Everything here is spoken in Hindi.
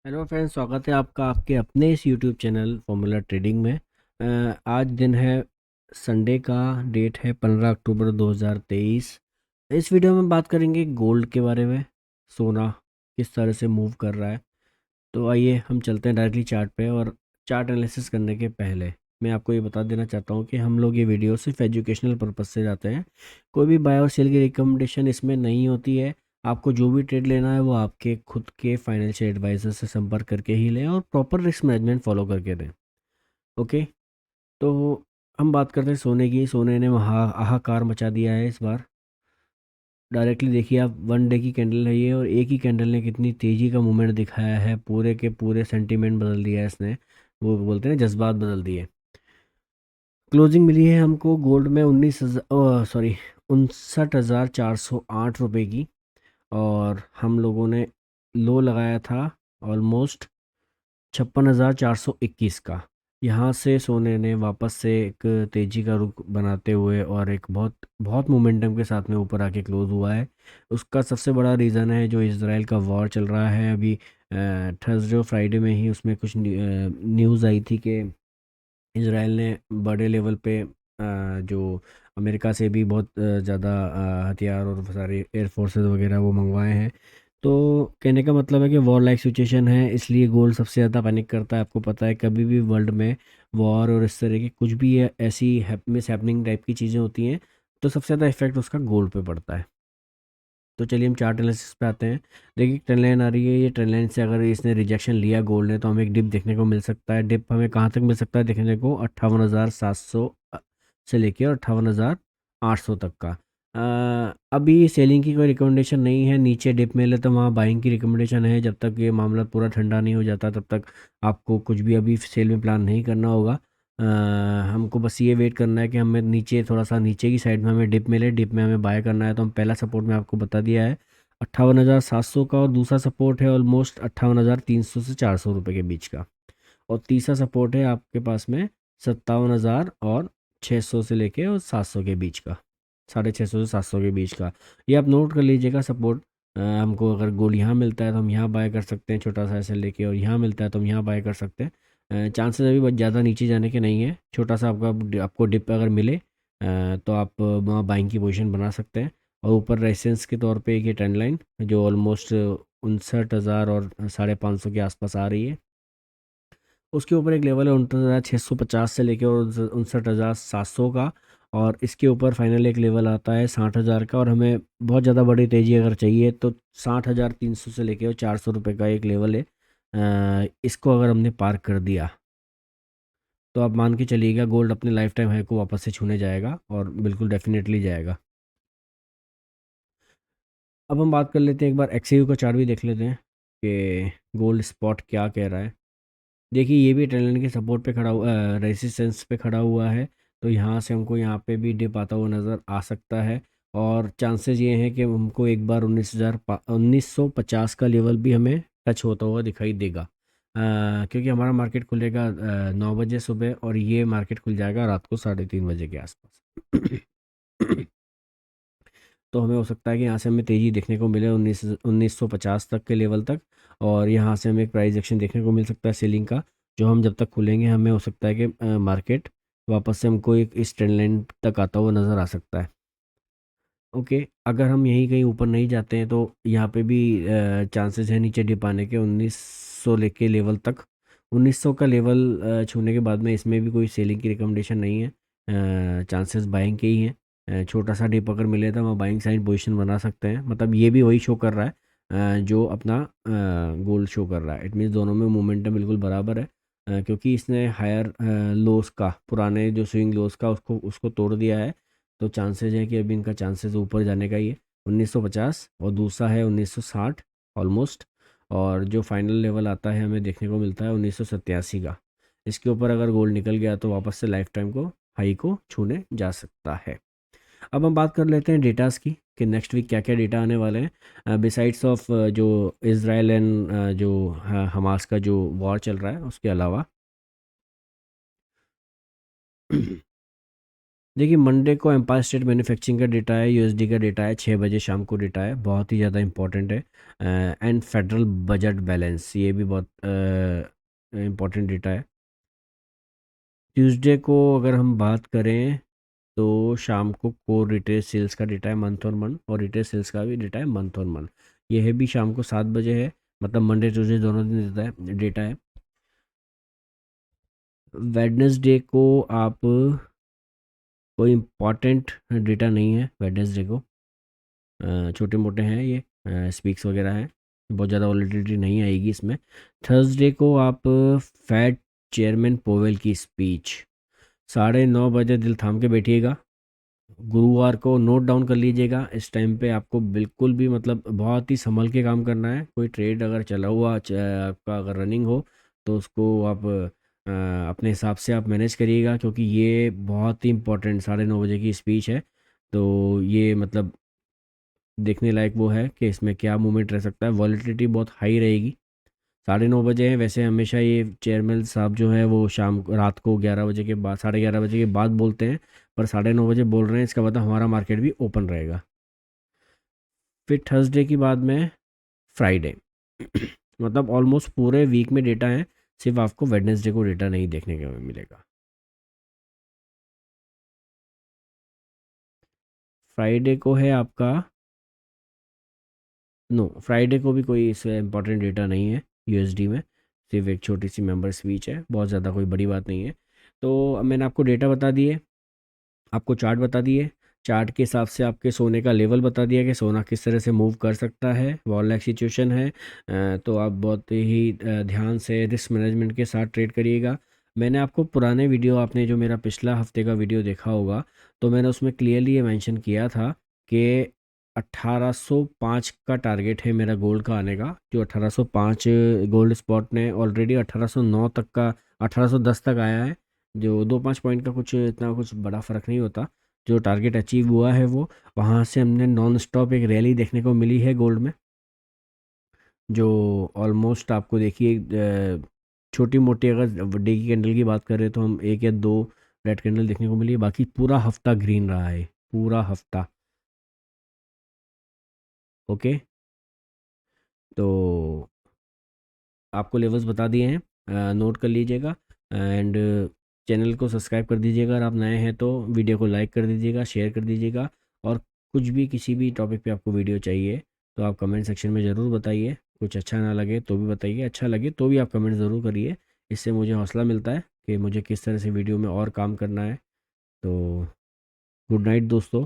हेलो फ्रेंड्स, स्वागत है आपका आपके अपने इस यूट्यूब चैनल फॉर्मूला ट्रेडिंग में। आज दिन है संडे का। डेट है 15 अक्टूबर 2023। इस वीडियो में बात करेंगे गोल्ड के बारे में। सोना किस तरह से मूव कर रहा है। तो आइए हम चलते हैं डायरेक्टली चार्ट पे। और चार्ट एनालिसिस करने के पहले मैं आपको ये बता देना चाहता हूँ कि हम लोग ये वीडियो सिर्फ एजुकेशनल पर्पज से जाते हैं। कोई भी बाय और सेल की रिकमेंडेशन इसमें नहीं होती है। आपको जो भी ट्रेड लेना है वो आपके खुद के फाइनेंशियल एडवाइज़र से संपर्क करके ही लें और प्रॉपर रिस्क मैनेजमेंट फॉलो करके दें। ओके। तो हम बात करते हैं सोने की। सोने ने हाहाकार मचा दिया है इस बार। डायरेक्टली देखिए आप, वन डे की कैंडल है ये और एक ही कैंडल ने कितनी तेज़ी का मूवमेंट दिखाया है। पूरे के पूरे सेंटीमेंट बदल दिया है इसने। वो बोलते हैं जज्बात बदल दिए। क्लोजिंग मिली है हमको गोल्ड में 59,408 रुपये की। और हम लोगों ने लो लगाया था ऑलमोस्ट 56,421 का। यहाँ से सोने ने वापस से एक तेज़ी का रुख बनाते हुए और एक बहुत बहुत मोमेंटम के साथ में ऊपर आके क्लोज हुआ है। उसका सबसे बड़ा रीज़न है जो इसराइल का वॉर चल रहा है अभी। थर्सडे और फ्राइडे में ही उसमें कुछ न्यूज़ आई थी कि इसराइल ने बड़े लेवल पे जो अमेरिका से भी बहुत ज़्यादा हथियार और सारे एयर फोर्सेस वगैरह वो मंगवाए हैं। तो कहने का मतलब है कि वॉर लाइक सिचुएशन है, इसलिए गोल्ड सबसे ज़्यादा पैनिक करता है। आपको पता है कभी भी वर्ल्ड में वॉर और इस तरह की कुछ भी ऐसी मिस हैपनिंग टाइप की चीज़ें होती हैं तो सबसे ज़्यादा इफेक्ट उसका गोल्ड पे पड़ता है। तो चलिए हम चार्ट एनालिसिस पे आते हैं। देखिए ट्रेंड लाइन आ रही है। ये ट्रेंड लाइन से अगर इसने रिजेक्शन लिया गोल्ड ने तो हमें एक डिप देखने को मिल सकता है। डिप हमें कहाँ तक मिल सकता है देखने को, 58,700 से लेके और 58,800 तक का। अभी सेलिंग की कोई रिकमेंडेशन नहीं है। नीचे डिप मिले तो वहाँ बाइंग की रिकमेंडेशन है। जब तक ये मामला पूरा ठंडा नहीं हो जाता तब तक आपको कुछ भी अभी सेल में प्लान नहीं करना होगा। अ, हमको बस ये वेट करना है कि हमें नीचे थोड़ा सा नीचे की साइड में हमें डिप मिले। डिप में हमें बाय करना है तो हम पहला सपोर्ट में आपको बता दिया है 58,700 का और दूसरा सपोर्ट है ऑलमोस्ट 58,300 से 400 रुपये के बीच का। और तीसरा सपोर्ट है आपके पास में 57,000 और 600 से लेके और 700 के बीच का, 650 से 700 के बीच का। ये आप नोट कर लीजिएगा सपोर्ट। हमको अगर गोल्ड यहाँ मिलता है तो हम यहाँ बाय कर सकते हैं छोटा सा ऐसे लेके, और यहाँ मिलता है तो हम यहाँ बाय कर सकते हैं। चांसेस अभी बहुत ज़्यादा नीचे जाने के नहीं है। छोटा सा आपको डिप अगर मिले तो आप वहाँ बाइंग की पोजीशन बना सकते हैं। और ऊपर रेजिस्टेंस के तौर पे एक ये ट्रेंड लाइन जो ऑलमोस्ट 59,000 और 550 के आसपास आ रही है। उसके ऊपर एक लेवल है 59,650 से लेके और 59,700 का। और इसके ऊपर फाइनल एक लेवल आता है 60,000 का। और हमें बहुत ज़्यादा बड़ी तेज़ी अगर चाहिए तो 60,300 से लेके और 400 रुपये का एक लेवल है। इसको अगर हमने पार कर दिया तो आप मान के चलिएगा गोल्ड अपने लाइफ टाइम हाई को वापस से छूने जाएगा और बिल्कुल डेफिनेटली जाएगा। अब हम बात कर लेते हैं, एक बार एक्सयू का चार्ट भी देख लेते हैं कि गोल्ड स्पॉट क्या कह रहा है। देखिए ये भी ट्रेंड लाइन के सपोर्ट पे खड़ा हुआ, रेजिस्टेंस पे खड़ा हुआ है। तो यहाँ से हमको यहाँ पे भी डिप आता हुआ नज़र आ सकता है। और चांसेस ये हैं कि हमको एक बार 1950 का लेवल भी हमें टच होता हुआ दिखाई देगा। क्योंकि हमारा मार्केट खुलेगा 9 बजे सुबह और ये मार्केट खुल जाएगा रात को 3:30 बजे के आसपास। तो हमें हो सकता है कि यहाँ से हमें तेज़ी देखने को मिले 1950 तक के लेवल तक। और यहाँ से हमें एक प्राइस एक्शन देखने को मिल सकता है सेलिंग का, जो हम जब तक खुलेंगे हमें हो सकता है कि मार्केट वापस से हमको एक इस ट्रेंड लाइन तक आता हुआ नज़र आ सकता है। ओके, अगर हम यहीं कहीं ऊपर नहीं जाते हैं तो यहाँ पे भी चांसेस है नीचे डिप आने के 1900 लेके लेवल तक। 1900 का लेवल छूने के बाद में इसमें भी कोई सेलिंग की रिकमेंडेशन नहीं है। चांसेस बाइंग के ही हैं। छोटा सा डिप अगर मिले तो हम बाइंग साइड पोजीशन बना सकते हैं। मतलब ये भी वही शो कर रहा है जो अपना गोल्ड शो कर रहा है। इट मीन्स दोनों में मोमेंटम बिल्कुल बराबर है। क्योंकि इसने हायर लोस का, पुराने जो स्विंग लोस का उसको उसको तोड़ दिया है। तो चांसेज है कि अभी इनका चांसेस ऊपर जाने का ही है 1950 और दूसरा है 1960 ऑलमोस्ट। और जो फाइनल लेवल आता है हमें देखने को मिलता है 1987 का। इसके ऊपर अगर गोल्ड निकल गया तो वापस से लाइफ टाइम को हाई को छूने जा सकता है। अब हम बात कर लेते हैं डेटास की कि नेक्स्ट वीक क्या क्या डेटा आने वाले हैं बिसाइड्स ऑफ जो इसराइल एंड जो हमास का जो वॉर चल रहा है उसके अलावा। देखिए मंडे को एम्पायर स्टेट मैन्युफैक्चरिंग का डेटा है, यूएसडी का डेटा है, 6 बजे शाम को डेटा है, बहुत ही ज़्यादा इंपॉर्टेंट है। एंड फेडरल बजट बैलेंस, ये भी बहुत इंपॉर्टेंट डेटा है। ट्यूसडे को अगर हम बात करें तो शाम को कोर रिटेल सेल्स का डेटा है मंथ और मंथ, और रिटेल सेल्स का भी डेटा है मंथ और मंथ। यह है भी शाम को 7 बजे है, मतलब मंडे ट्यूसडे दोनों दिन देता है डेटा है। वेडनेसडे को आप कोई इम्पॉर्टेंट डेटा नहीं है वेडनेसडे को, छोटे मोटे हैं ये, स्पीक्स वगैरह हैं, बहुत ज़्यादा वॉलिटिलिटी नहीं आएगी इसमें। थर्सडे को आप फेड चेयरमैन पोवेल की स्पीच, 9:30 बजे दिल थाम के बैठिएगा। गुरुवार को नोट डाउन कर लीजिएगा, इस टाइम पे आपको बिल्कुल भी मतलब बहुत ही संभल के काम करना है। कोई ट्रेड अगर चला हुआ आपका अगर रनिंग हो तो उसको आप अपने हिसाब से आप मैनेज करिएगा, क्योंकि ये बहुत ही इंपॉर्टेंट 9:30 बजे की स्पीच है। तो ये मतलब देखने लायक वो है कि इसमें क्या मूवमेंट रह सकता है, वॉलिटिलिटी बहुत हाई रहेगी। 9:30 बजे है, वैसे हमेशा ये चेयरमैन साहब जो है वो रात को 11 बजे के बाद, 11:30 बजे के बाद बोलते हैं, पर 9:30 बजे बोल रहे हैं, इसका मतलब हमारा मार्केट भी ओपन रहेगा। फिर थर्सडे की बाद में फ्राइडे मतलब ऑलमोस्ट पूरे वीक में डेटा है, सिर्फ आपको वेडनेसडे को डेटा नहीं देखने को मिलेगा। फ्राइडे को है आपका, नो फ्राइडे को भी कोई इससे इम्पोर्टेंट डेटा नहीं है यूएसडी में, सिर्फ एक छोटी सी मेंबर स्पीच है, बहुत ज़्यादा कोई बड़ी बात नहीं है। तो अब मैंने आपको डेटा बता दिए, आपको चार्ट बता दिए, चार्ट के हिसाब से आपके सोने का लेवल बता दिया कि सोना किस तरह से मूव कर सकता है, वॉर लाइक सिचुएशन है। तो आप बहुत ही ध्यान से रिस्क मैनेजमेंट के साथ ट्रेड करिएगा। मैंने आपको पुराने वीडियो, आपने जो मेरा पिछला हफ्ते का वीडियो देखा होगा, तो मैंने उसमें क्लियरली ये मेंशन किया था कि 1805 का टारगेट है मेरा गोल्ड का आने का, जो 1805 गोल्ड स्पॉट ने ऑलरेडी 1809 तक का, 1810 तक आया है, जो 2-5 पॉइंट का कुछ इतना कुछ बड़ा फ़र्क नहीं होता। जो टारगेट अचीव हुआ है वो, वहाँ से हमने नॉन स्टॉप एक रैली देखने को मिली है गोल्ड में, जो ऑलमोस्ट आपको देखिए छोटी मोटी अगर डे की कैंडल की बात करें तो हम एक या दो रेड कैंडल देखने को मिली है, बाकी पूरा हफ्ता ग्रीन रहा है, पूरा हफ्ता। ओके, तो आपको लेवल्स बता दिए हैं, नोट कर लीजिएगा। एंड चैनल को सब्सक्राइब कर दीजिएगा, अगर आप नए हैं तो वीडियो को लाइक कर दीजिएगा, शेयर कर दीजिएगा। और कुछ भी किसी भी टॉपिक पे आपको वीडियो चाहिए तो आप कमेंट सेक्शन में ज़रूर बताइए, कुछ अच्छा ना लगे तो भी बताइए, अच्छा लगे तो भी आप कमेंट ज़रूर करिए, इससे मुझे हौसला मिलता है कि मुझे किस तरह से वीडियो में और काम करना है। तो गुड नाइट दोस्तों।